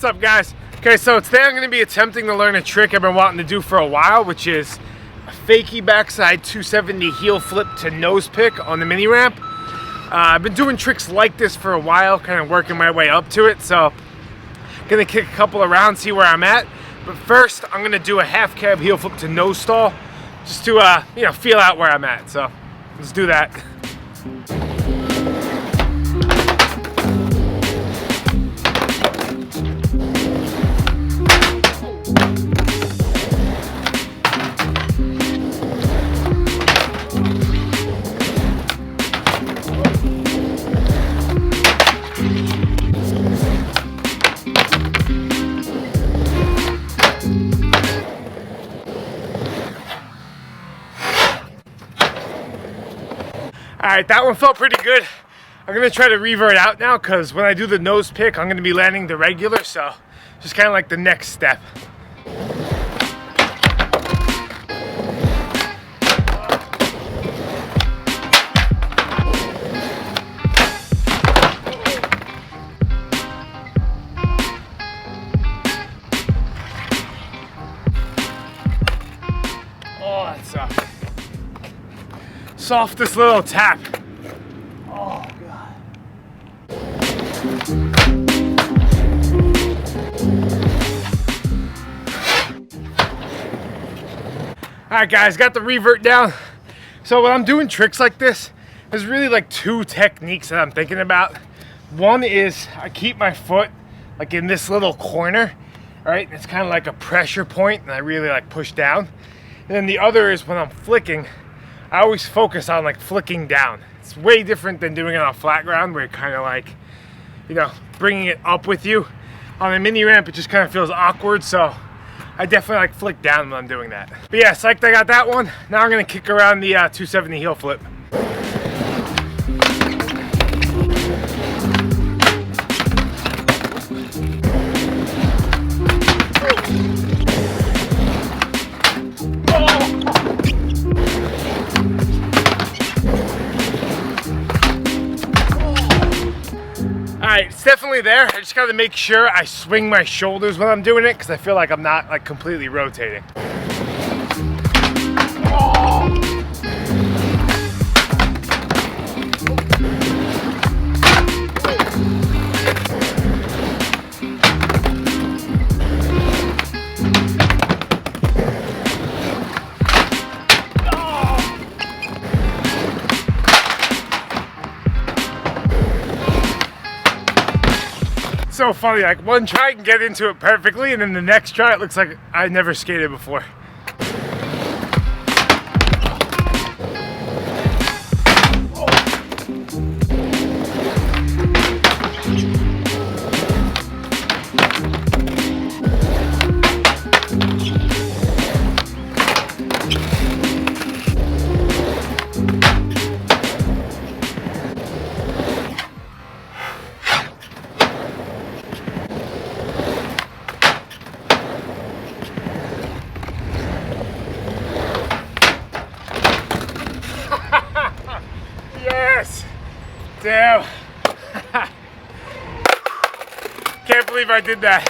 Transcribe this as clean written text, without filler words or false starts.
What's up, guys? Okay, so today I'm going to be attempting to learn a trick I've been wanting to do for a while, which is a fakie backside 270 heel flip to nose pick on the mini ramp. I've been doing tricks like this for a while, kind of working my way up to it, so I'm going to kick a couple around, see where I'm at. But first, I'm going to do a half cab heel flip to nose stall, just to feel out where I'm at. So let's do that. Alright, that one felt pretty good. I'm going to try to revert out now because when I do the nose pick, I'm going to be landing the regular, so just kind of like the next step. Oh, that sucks. Softest little tap. Oh, God. Alright, guys, got the revert down. So when I'm doing tricks like this, there's really like two techniques that I'm thinking about. One is I keep my foot like in this little corner, right? It's kind of like a pressure point, and I really like push down. And then the other is when I'm flicking, I always focus on like flicking down. It's way different than doing it on flat ground where you're kind of like, bringing it up with you. On a mini ramp, it just kind of feels awkward, so I definitely like flick down when I'm doing that. But yeah, psyched I got that one. Now I'm gonna kick around the 270 heel flip. Alright, it's definitely there. I just gotta make sure I swing my shoulders when I'm doing it because I feel like I'm not like completely rotating. So funny, like one try I can get into it perfectly, and then the next try it looks like I never skated before. Yes! Damn! Can't believe I did that.